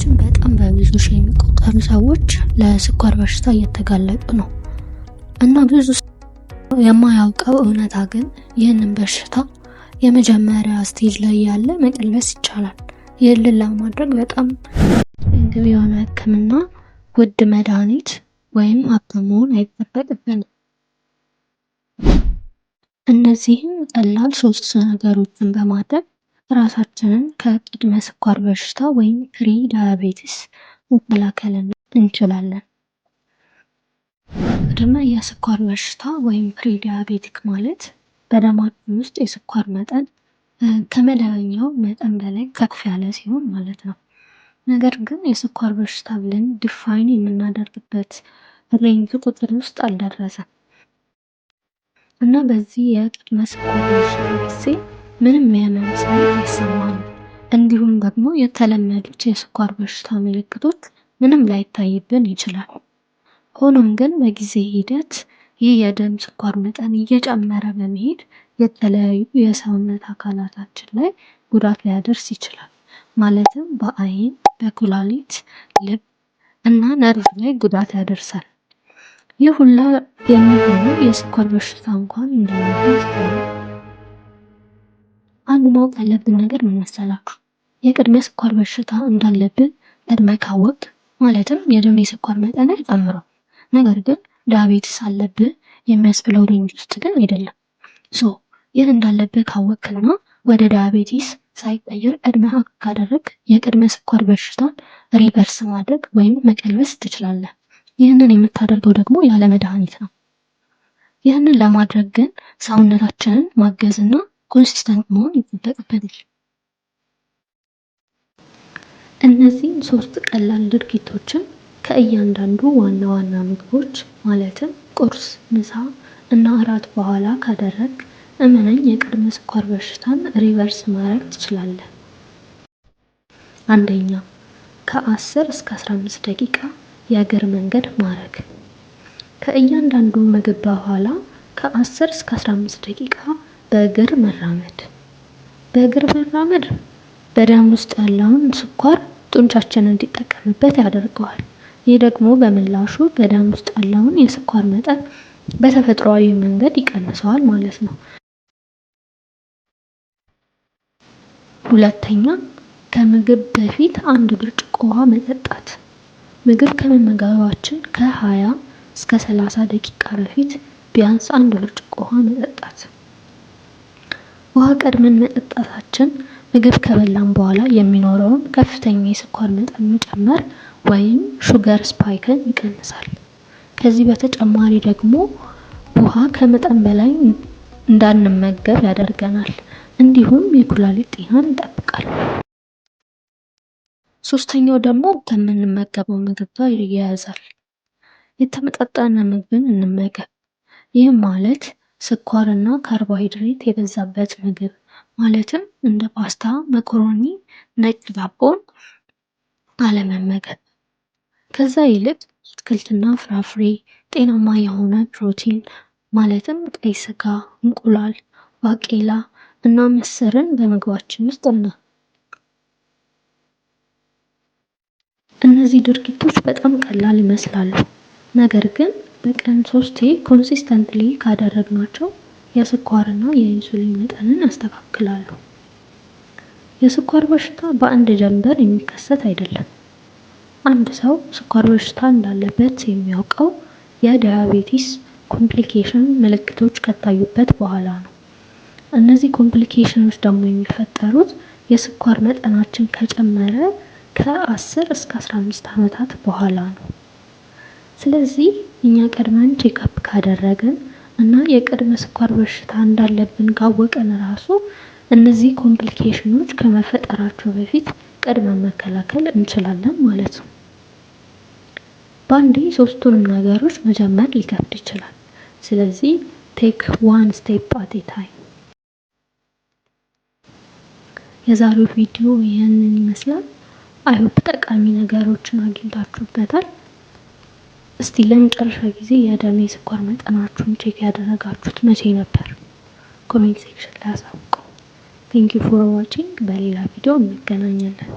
በዓለማችን በጣም በብዙ ሺህ የሚቆጠሩ ሰዎች ለስኳር በሽታ እየተጋለጡ ነው እና ብዙ ሰው የማያውቀው እውነታ ግን ይህንን በሽታ የመጀመሪያ ስቴጅ ላይ ያለ መቀልበስ ይቻላል። ይህንን ለማድረግ በጣም እንግዲህ የሆነ ሕክምና ውድ መድኃኒት ወይም ሀብታም መሆን አይጠበቅብንም። እነዚህም ቀላል 3 ነገሮችን በማድረግ ራሳችንን ከቅድመ ስኳር በሽታ ወይም ፕሪ ዳያቤቲስ መከላከል እንችላለን። ቅድመ የስኳር በሽታ ወይም ፕሪ ዳያቤቲክ ማለት በደማችን ውስጥ የስኳር መጠን ከመደበኛው መጠን በላይ ከፍ ያለ ሲሆን ማለት ነው። ነገር ግን የስኳር በሽታ ብለን ዲፋይን የምናደርግበት ሬንጅ ቁጥር ውስጥ አልደረሰም እና በዚህ የቅድመ ስኳር በሽታ ጊዜ ምንም የህመም ስሜት አይሰማንም። እንዲሁም ደግሞ የተለመዱት የስኳር በሽታ ምልክቶች ምንም ላይታይብን ይችላል። ሆኖም ግን በጊዜ ሂደት ይህ የደም ስኳር መጠን እየጨመረ በመሄድ የተለያዩ የሰውነት አካላታችን ላይ ጉዳት ሊያደርስ ይችላል። ማለትም በአይን፣ በኩላሊት፣ ልብ እና ነርቭ ላይ ጉዳት ያደርሳል። ይህ ሁላ የሚሆነው የስኳር በሽታ እንኳን እንዳለብን ሲሆን አንድ ማወቅ ያለብን ነገር ምን መሰላችሁ? የቅድመ ስኳር በሽታ እንዳለብን ቀድመህ ካወቅክ ማለትም የደም የስኳር መጠን ጨምሯል፣ ነገር ግን ዳያቤቲስ አለብህ የሚያስብለው ሬንጅ ውስጥ ግን አይደለም። ይህ እንዳለብህ ካወቅክና ወደ ዳያቤቲስ ሳይቀየር ቀድመህ ካደረግ የቅድመ ስኳር በሽታን ሪቨርስ ማድረግ ወይም መቀልበስ ትችላለህ። ይህንን የምታደርገው ደግሞ ያለ መድኃኒት ነው። ይህንን ለማድረግ ግን ሰውነታችንን ማገዝና ኮንሲስተንት መሆን ይጠበቅብናል። እነዚህን 3 ቀላል ድርጊቶችን ከእያንዳንዱ ዋና ዋና ምግቦች ማለትም ቁርስ፣ ምሳ እና እራት በኋላ ካደረግ እመነኝ የቅድመ ስኳር በሽታን ሪቨርስ ማድረግ ትችላለህ። አንደኛ፣ ከ10 እስከ 15 ደቂቃ የእግር መንገድ ማድረግ። ከእያንዳንዱ ምግብ በኋላ ከ10 እስከ 15 ደቂቃ በእግር መራመድ። በእግር መራመድ በደም ውስጥ ያለውን ስኳር ጡንቻችን እንዲጠቀምበት ያደርገዋል። ይህ ደግሞ በምላሹ በደም ውስጥ ያለውን የስኳር መጠን በተፈጥሯዊ መንገድ ይቀንሰዋል ማለት ነው። ሁለተኛ፣ ከምግብ በፊት 1 ብርጭቆ ውሃ መጠጣት። ምግብ ከመመገባችን ከ20 እስከ 30 ደቂቃ በፊት ቢያንስ 1 ብርጭቆ ውሃ መጠጣት። ውሃ ቀድመን መጠጣታችን ምግብ ከበላን በኋላ የሚኖረውን ከፍተኛ የስኳር መጠን መጨመር ወይም ሹገር ስፓይክን ይቀንሳል። ከዚህ በተጨማሪ ደግሞ ውሃ ከመጠን በላይ እንዳንመገብ ያደርገናል፣ እንዲሁም የኩላሊት ጤናን ይጠብቃል። ሶስተኛው ደግሞ ከምንመገበው ምግብ ጋር ይያያዛል። የተመጣጠነ ምግብን እንመገብ። ይህም ማለት ስኳርና ካርቦሃይድሬት የበዛበት ምግብ ማለትም እንደ ፓስታ፣ መኮሮኒ፣ ነጭ ዳቦን አለመመገብ። ከዛ ይልቅ አትክልትና ፍራፍሬ፣ ጤናማ የሆነ ፕሮቲን ማለትም ቀይ ስጋ፣ እንቁላል፣ ባቄላ እና ምስርን በምግባችን ውስጥ እነዚህ ድርጊቶች በጣም ቀላል ይመስላሉ፣ ነገር ግን በቀን 3 ኮንሲስተንትሊ ካደረግናቸው የስኳርና የኢንሱሊን መጠንን ያስተካክላሉ። የስኳር በሽታ በአንድ ጀንበር የሚከሰት አይደለም። አንድ ሰው ስኳር በሽታ እንዳለበት የሚያውቀው የዳያቤቲስ ኮምፕሊኬሽን ምልክቶች ከታዩበት በኋላ ነው። እነዚህ ኮምፕሊኬሽኖች ደግሞ የሚፈጠሩት የስኳር መጠናችን ከጨመረ ከ10 እስከ 15 ዓመታት በኋላ ነው። ስለዚህ እኛ ቀድመን ቼክአፕ ካደረግን እና የቅድመ ስኳር በሽታ እንዳለብን ካወቅን ራሱ እነዚህ ኮምፕሊኬሽኖች ከመፈጠራቸው በፊት ቀድመን መከላከል እንችላለን ማለት ነው። በአንዴ 3ቱንም ነገሮች መጀመር ሊከብድ ይችላል። ስለዚህ ቴክ 1 ስቴፕ አት ኤ ታይም። የዛሬው ቪዲዮ ይህንን ይመስላል። አይሆፕ ጠቃሚ ነገሮችን አግኝታችሁበታል። እስቲ ለመጨረሻ ጊዜ የደም የስኳር መጠናችሁን ቼክ ያደረጋችሁት መቼ ነበር? ኮሜንት ሴክሽን ላይ አሳውቁ። ቴንክ ዩ ፎር ዋቺንግ። በሌላ ቪዲዮ እንገናኛለን።